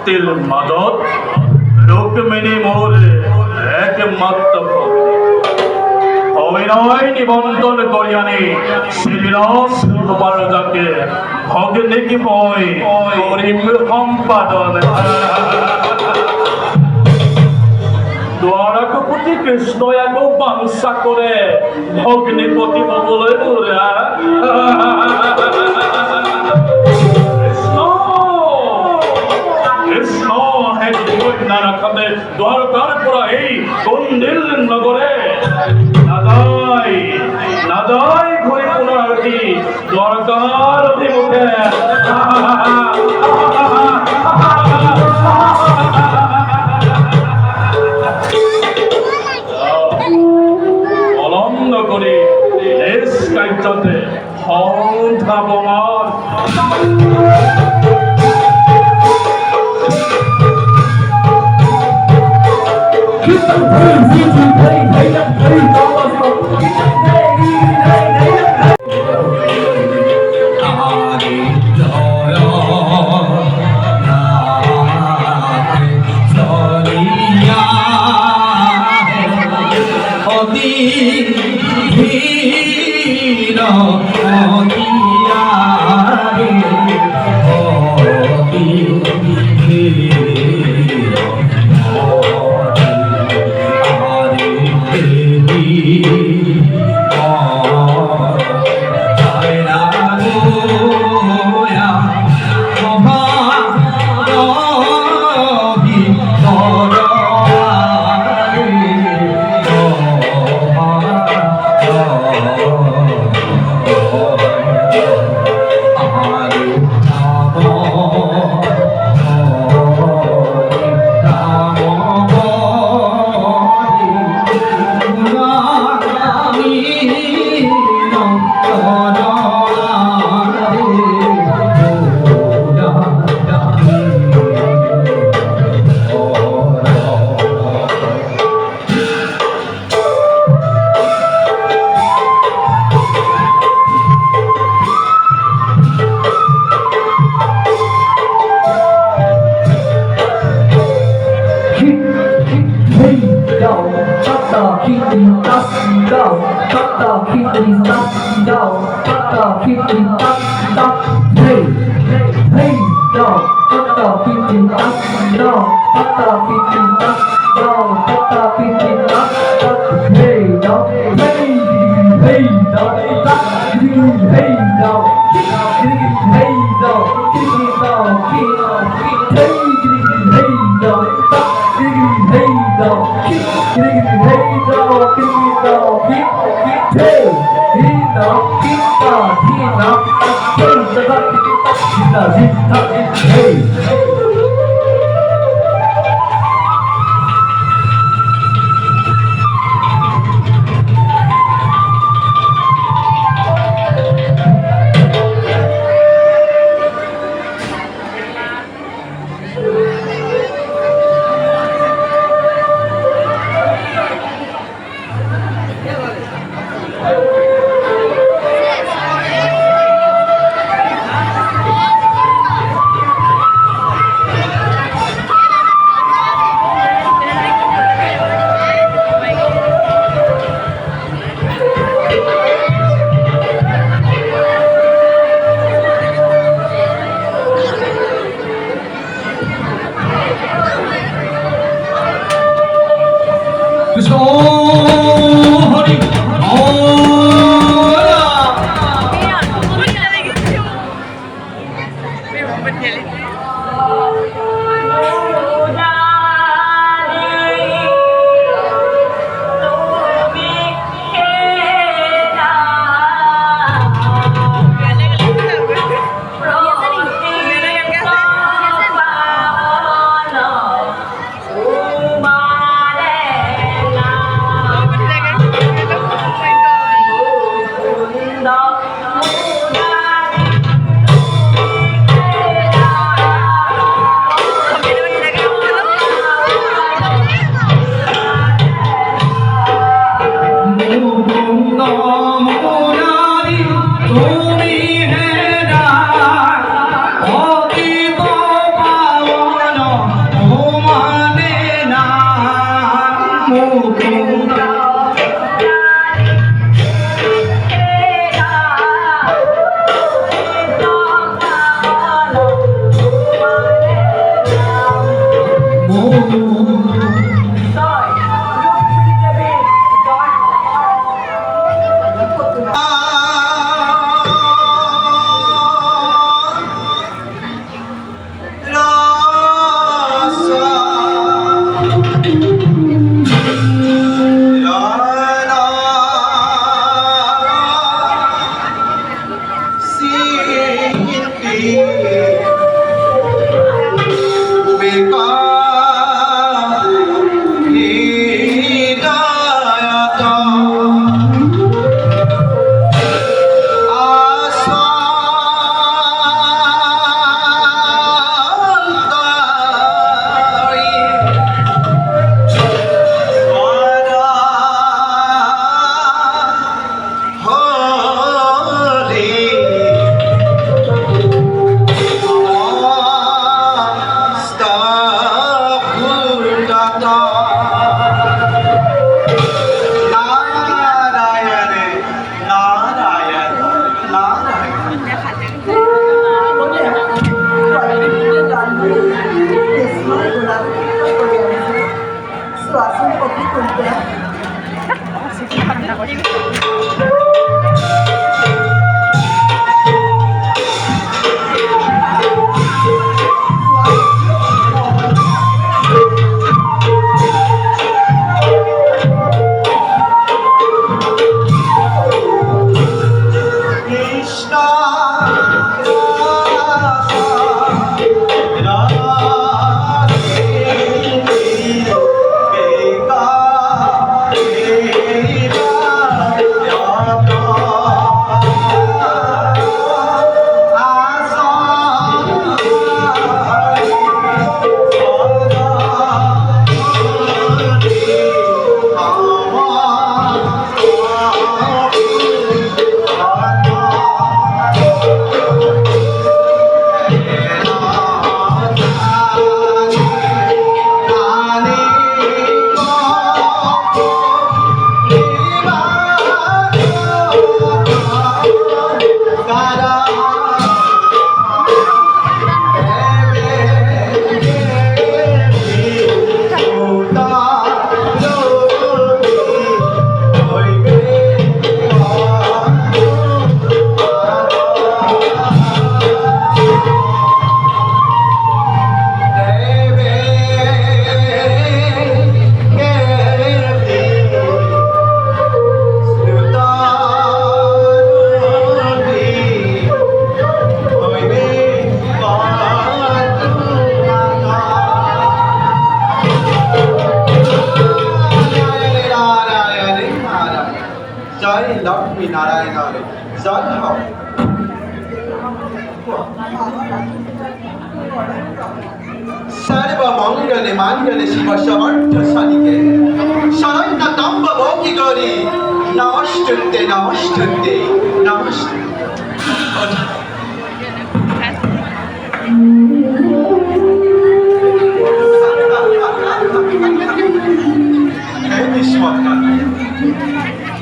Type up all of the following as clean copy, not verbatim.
হাতের মাদত রুক্মিণী মোর একমাত্র অভিনয় নিবন্ধন করিয়ানি শ্রীরাস গোপাল রাজাকে ভগ্নে কি বই করিম সম্পাদন দ্বারকাপতি কৃষ্ণ এক বাঞ্ছা করে ভগ্নিপতি বলে দ্বারকার পরা এই কন্দিল নগরে নাদাই নাদাই ঘুরে পুনরাবৃত্তি দ্বারকার অভিমুখে অলন্দ করে দেশ কার্যতে সন্ধাবমান জয় লক্ষ্মী নারায়ণৰ জয় হওক। सर्वमंगल मांगल शिव समर्थ साधिके शरण्य तंब भोगी गौरी नमस्तुते नमस्तुते नमस्तुते।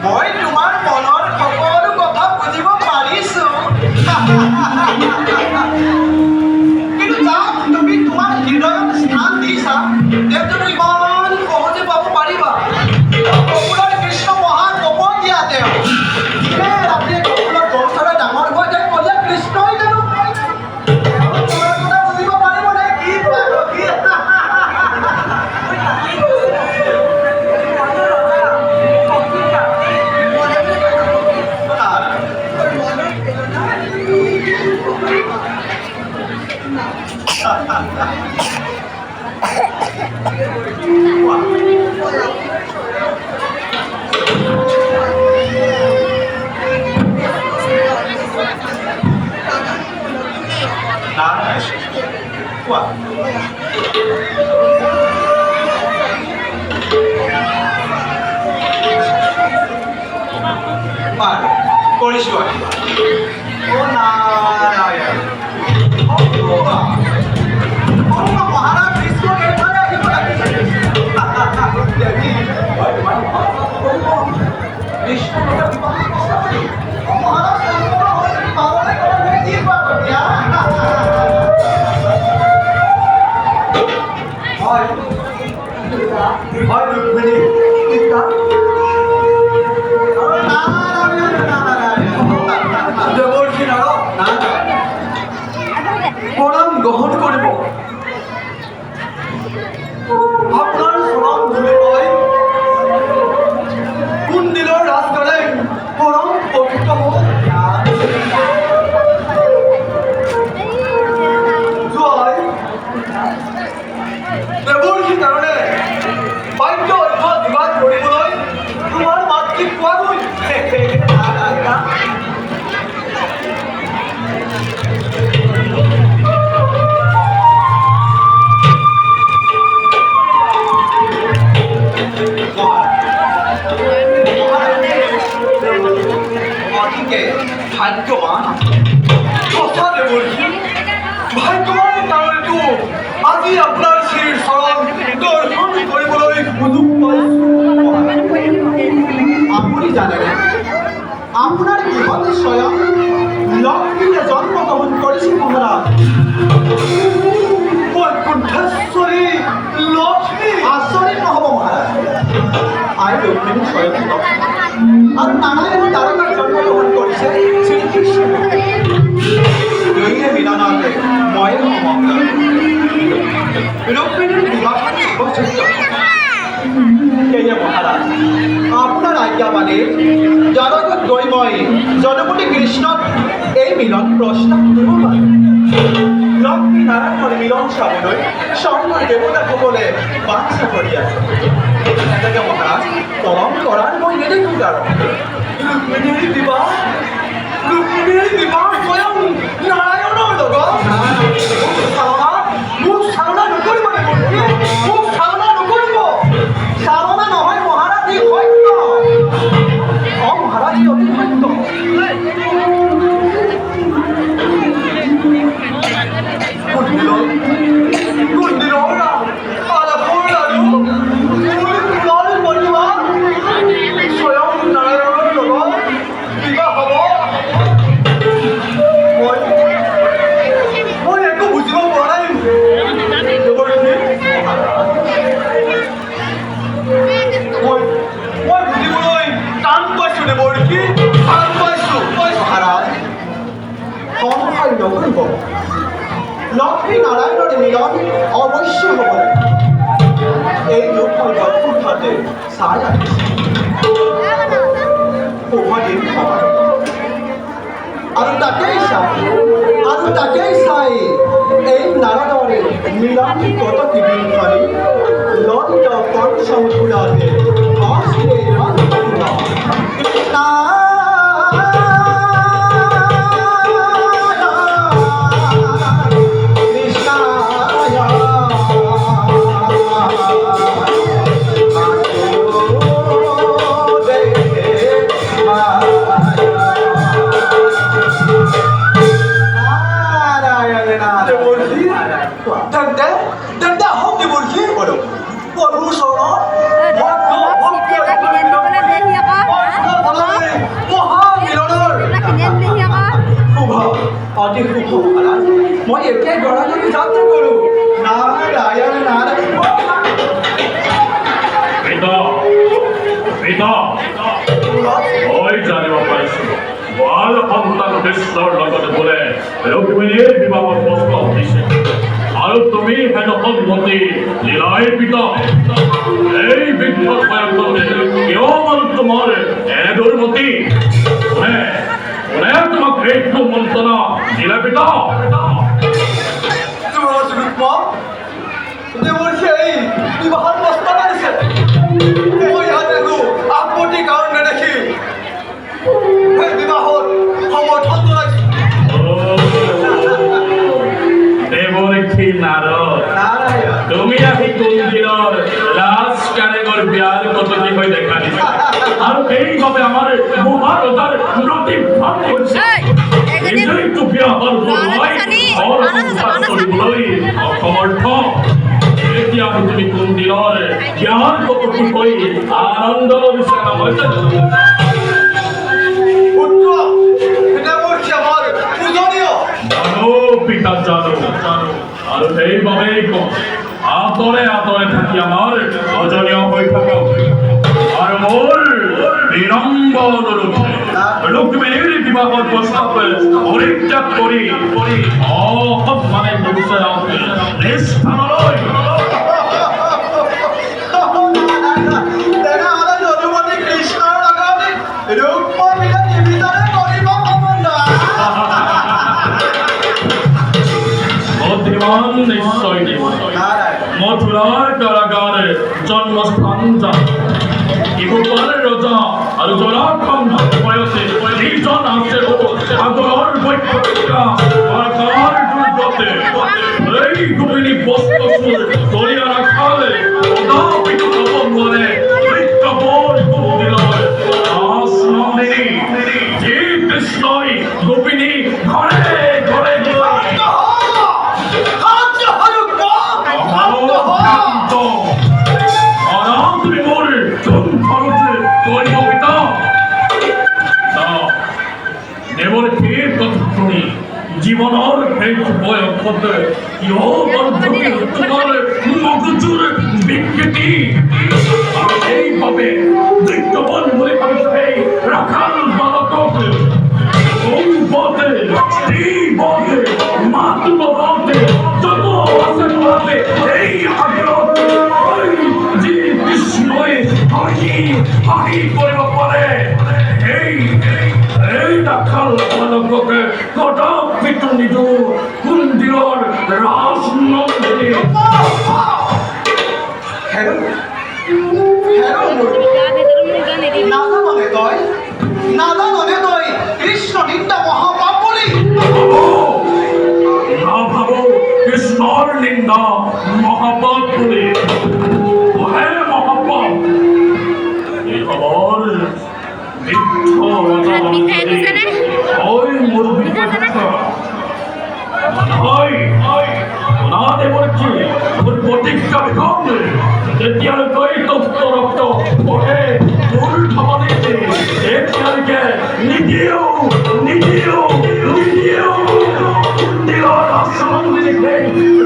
মই তোমাৰ মনৰ সকলো কথা বুজিব পাৰিছো কিন্তু যাক তুমি তোমাৰ হৃদয়ত স্থান দিছা তেওঁতো ইমান সহজে পাব পাৰিবা। কপুলৰ কৃষ্ণ মহান কপটীয়া তেওঁ ৰাতিয়ে কপুলৰ গছৰে ডাঙৰ হৈ যায় ক'লে কৃষ্ণই জানো তোমাৰ কথা বুজিব পাৰিব নে কি কৰিছো মহাৰাজ কৃষ্ণ এইফালে আহিব লাগিছে প্ৰণাম গ্ৰহণ কৰিব আপোনাৰ চৰণ ধুলি গৈ কুণ্ডিলৰ ৰাজগড়ে পৰম পবিত্ৰ দেৱৰ্ষিৰ কাৰণে বাক্য অৰ্থ বিবাদ কৰিবলৈ তোমাৰ মাতৃ পোৱা গৈ ভাগ্যৱান সঁচা দেৱৰ্ষি ভাগ্যৱান কাৰণেতো আজি আপোনাৰ শ্ৰীৰ চৰণ দৰ্শন কৰিবলৈ সুযোগ পাইছো। আপুনি জানেনে আপোনাৰ গৃহত স্বয়ং লক্ষ্মীয়ে জন্মগ্ৰহণ কৰিছিল মহাৰাজ। বৈকুণ্ঠেশ্বৰী লক্ষ্মী আচৰিত নহ'ব মহাৰাজ। আই লক্ষ্মী স্বয়ং আৰু নাৰায়ণ দ্বাৰকাত জন্মগ্ৰহণ কৰিছে শ্ৰীকৃষ্ণ। দুয়োৰে মিলনতে মই ৰুক্মিণীৰ বিবাহত উপস্থিত সেয়ে মহাৰাজ আপোনাৰ আজ্ঞা মানে দ্বাৰকাত গৈ মই জনপতি কৃষ্ণক এই মিলন প্ৰস্তাৱ কৰিব পাৰোঁ। লক্ষ্মী নাৰায়ণৰ মিলন চাবলৈ স্বৰ্গৰ দেৱতাসকলে বাঞ্ছা কৰি আছে। এনেকৈ মহাৰাজ পৰম কৰাৰ মই নেদেখোঁ কাৰণ ৰুক্মিণীৰ বিবাহ স্বয়ং নাৰায়ণৰ লগত মোক চালনা নকৰিব মোক চালনা নকৰিব। চালনা নহয় মহাৰাজ ই সত্য মহাৰাজ ই অতি সত্য। লক্ষ্মী নারায়ণের মিলন অবশ্য হব এই দুঃখ গল্পের হাতে চাই শুভদিন সময় আৰু তাকেই চাই এই নারায়ণের মিলন কত কিদিন ধরে ললিত কণ্ঠ ফুলাতে কৃষ্ণ অতি শুভ মহাৰাজ মই এতিয়াই গড়ালৈ যাত্ৰা কৰোঁ নাৰায়ণ নাৰায়ণ পিতা পিতা মই জানিব পাৰিছো বাল সন্তান কৃষ্ণৰ লগত বোলে ৰুক্মিণীৰ বিবাহত প্ৰস্তাৱ দিছে আৰু তুমি হেনো সন্মতি লীলাই পিতা এই বৃদ্ধ বয়সতে কিয় মান তোমাৰ এনে দুৰ্মতি কোনে কোনে তোমাক এইটো মন্ত্ৰণা দিলে পিতা দেৱৰ সেই বিবাহৰ প্ৰস্তাৱ আনিছে মই ইয়াত একো আপত্তি কাৰণ নেদেখি সেই বিবাহত সমৰ্থন জনাইছোঁ দেৱৰক্ষী নাৰদ নাৰায়ণ তুমি আহি কুঞ্জিৰৰ ৰাজ কাৰেঙৰ বিয়াৰ কটকী হৈ দেখা দিছা আৰু এইভাবে আমাৰ মহাৰজাৰ প্ৰতিভাগ কৰিছে নিজেই বিয়াহৰ কৰিবলৈ অসমৰ্থ এতিয়া তুমি কুঞ্জিৰৰ বিয়াৰ কটকী হৈ আনন্দৰ বিচৰা হৈছে পুত্ৰ দেৱৰ সেৱাৰ পূজনীয় জানো পিতা জানো আৰু সেইবাবেই কওঁ আঁতৰে আঁতৰে থাকি আমাৰ অজনীয় হৈ থাকক আৰু মোৰ বিনম্ৰ অনুৰোধ ৰুক্মিণীৰ বিবাহৰ প্ৰস্তাৱ পৰিত্যাগ কৰি অসন্মানে নিস্থানলৈ তেনেহ'লে যদুমতী কৃষ্ণৰ লগত ৰুক্মিণীয়ে নিবিচাৰে কৰিব সম্বন্ধ বুদ্ধিমান নিশ্চয় দিব মথুৰাৰ কাৰাগাৰে জন্মস্থান যান ইহুপাৰ ৰজা আৰু জৰাখণ্ড বয়সে যিজন আছে আগৰ বৈঠকা আকাৰ দুৰ্গতে এই গোপিনী বস্তুচুৰ ধৰিয়া ৰাখালে কদাপিত হ'ব নোৱাৰে বিজ্ঞাপন মন্দিৰৰ আশ্ৰমী যি কৃষ্ণই গোপিনী ঘৰে ঘৰে গৈ জীবনৰ শেষ বয়সতে কিয় তোমাৰ মগজুৰ বিকৃতি আৰু এইভাৱে বিজ্ঞাপন বুলি ভাবিছো সেই ৰাখাল বালকক কোনপথে স্ত্ৰীপথে মাত লগাওঁতে যত আছে তোমাতে এই আগ্ৰহ যি কৃষ্ণই হাঁহি কৰিব পাৰে এই ৰাখাল বালককে কদাপিত নিদো কুঞ্জিৰৰ ৰাজনন্দিনী নাজাননে তই কৃষ্ণ নিন্দা মহাপাপ বুলি নাভাবো কৃষ্ণৰ নিন্দা মহাপাপ বুলি হে মহাপাপ এই খবৰ বৃদ্ধ ৰজা ঐ মোৰ বিপক্ষা না দেৱৰক্ষী মোৰ প্ৰতিজ্ঞা বিধং যেতিয়ালৈকে তপ্ত ৰক্ত বহে মোৰ ধমনীতে তেতিয়ালৈকে নিদিও দিলৰ আশ্ৰমী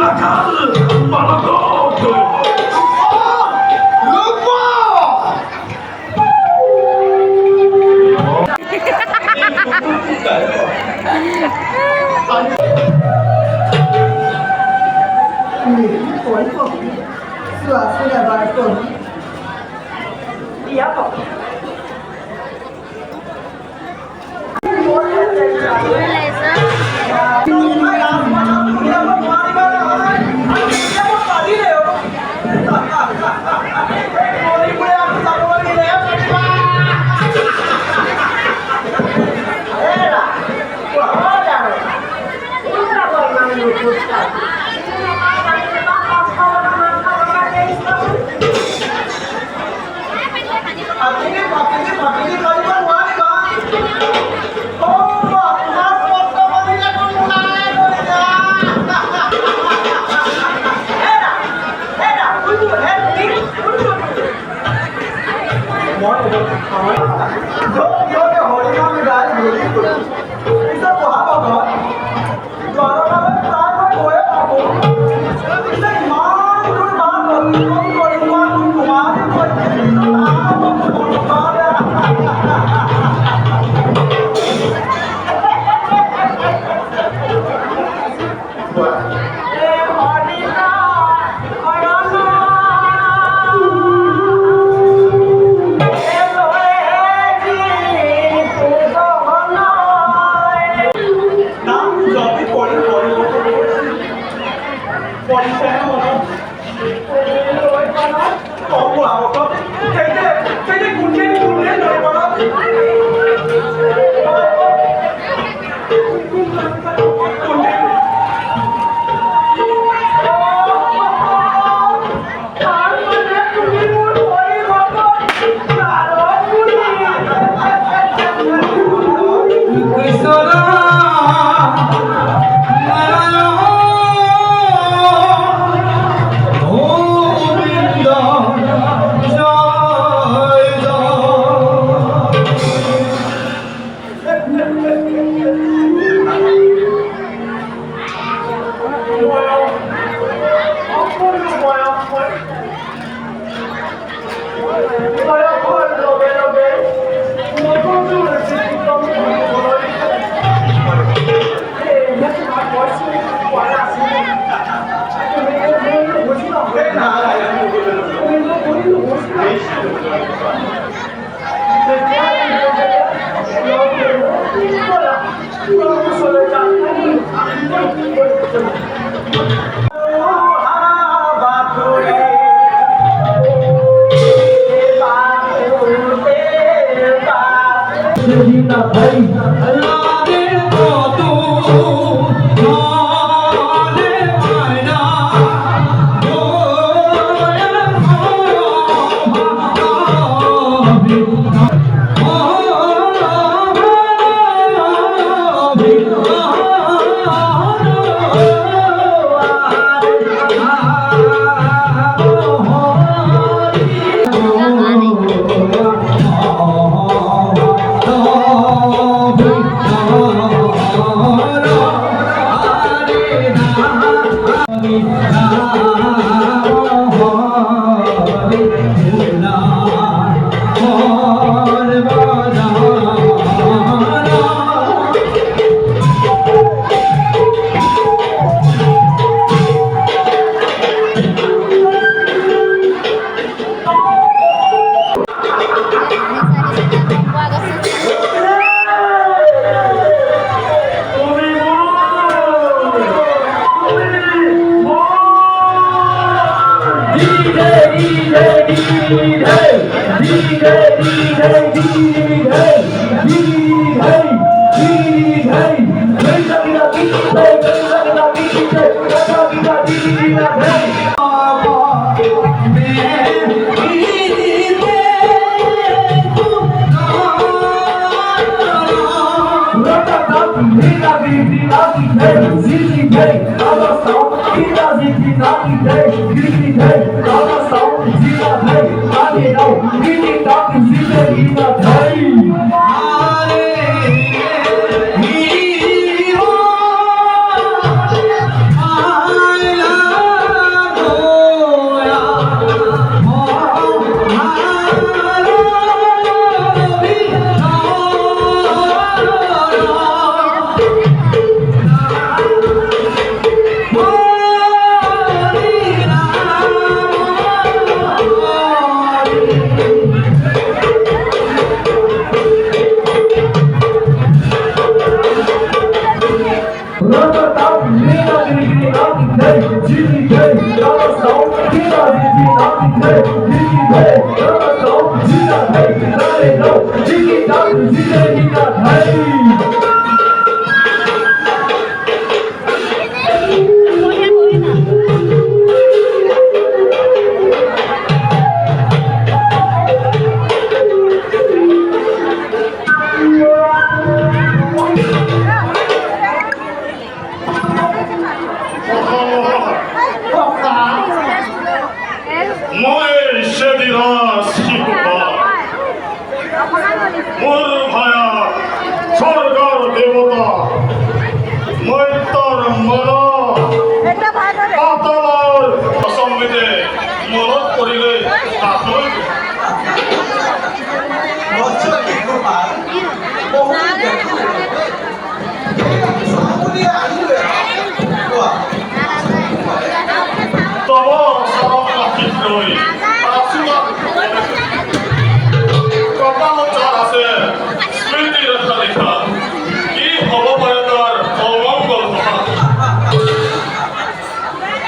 ৰাখাল বালকক Suasana balcón. Iya kok. Aku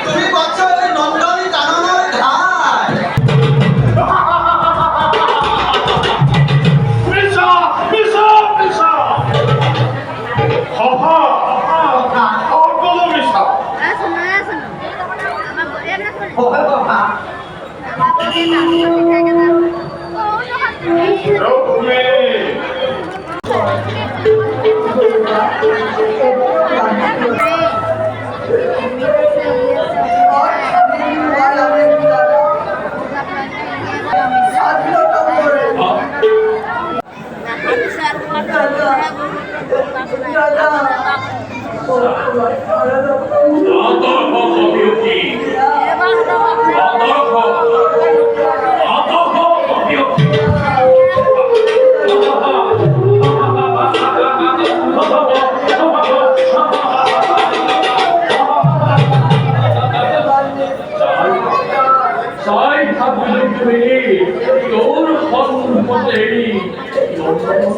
তুমি বাচ্চা নন্দনী কাননের ধার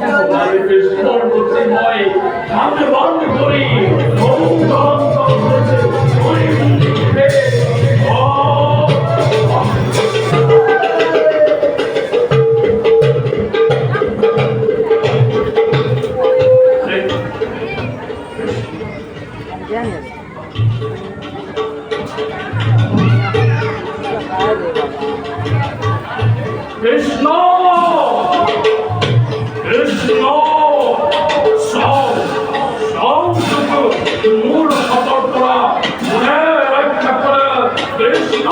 আমি কৃষ্ণর মূর্তিময় আমি বন্ধ করি কৃষ্ণ কৃষ্ণ মূল খবর করা মনে রক্ষা করে কৃষ্ণ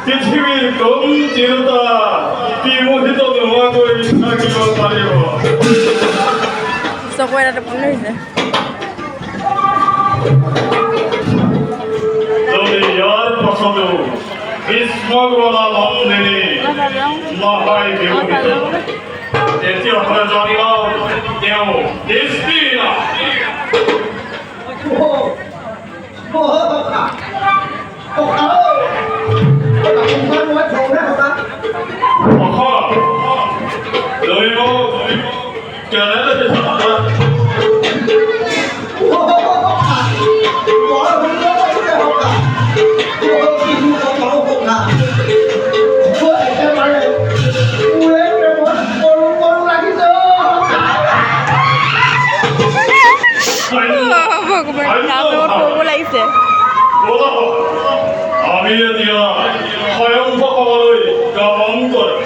পৃথিবীর কোন চিরতা চকু এটাতে পানী হৈছে যদি ইয়াৰ পাছতো ভীষ্মগলা লংঘিনী নহয় বিমোহিত তেতিয়াহ'লে জানিবা তেওঁ নিষ্ক্ৰিয় লাগিছে আমি এতিয়া স্বয়ং ভগৱানলৈ গমন কৰিম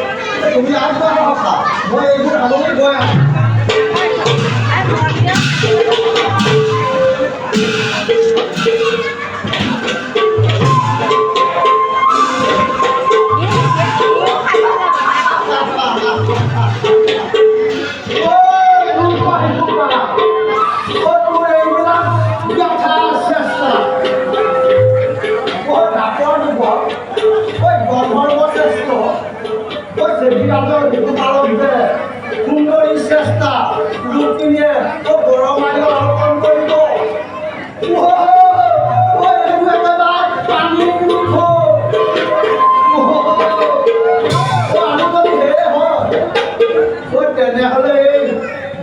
তুমি আগবাঢ়া কথা মই এইবোৰ আগলৈ গৈ আছো সুন্দৰী চেষ্টা ৰুক্মিণীয়ে গৰমাই অৰ্পণ কৰিব তেনেহ'লে এই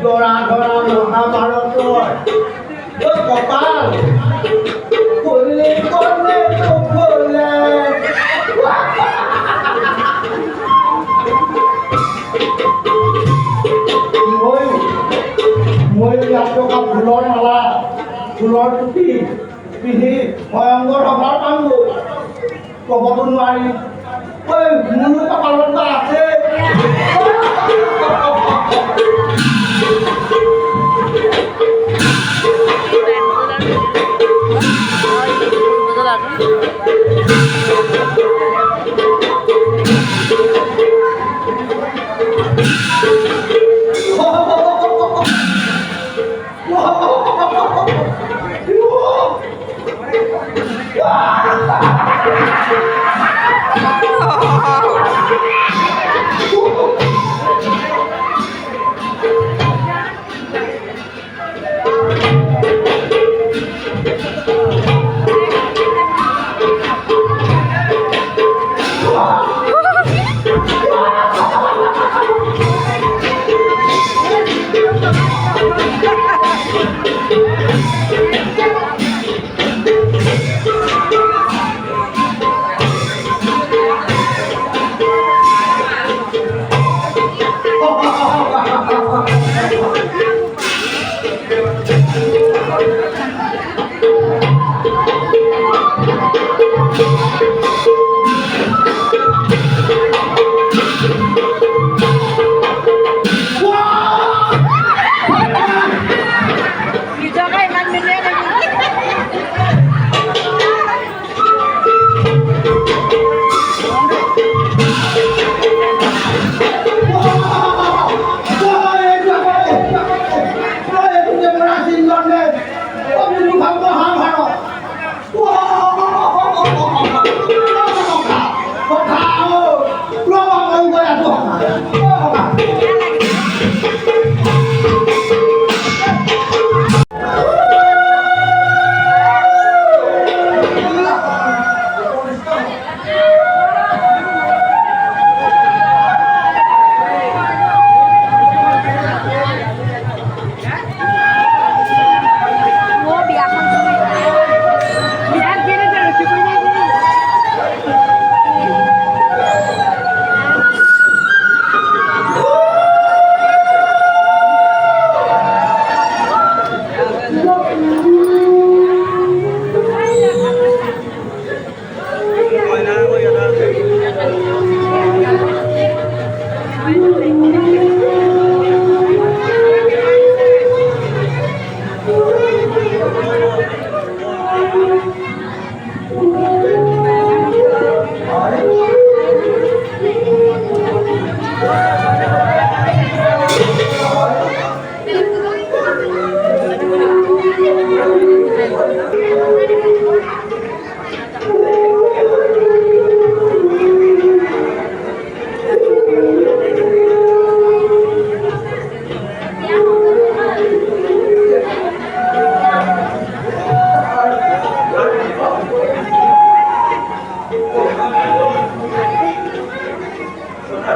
দৰা ধৰা মহাভাৰতৰ কপাল ফুলি কলে নুফুলে মই টকা ফুলৰ মালা ফুলৰ টুপি পিন্ধি ভয়ংকৰ সভাৰ পালোঁ ক'বতো নোৱাৰি ঐ মোৰো কপালত বা আছে I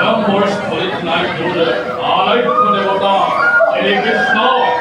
am forced to tonight to the Allied Devata, Shri Krishna.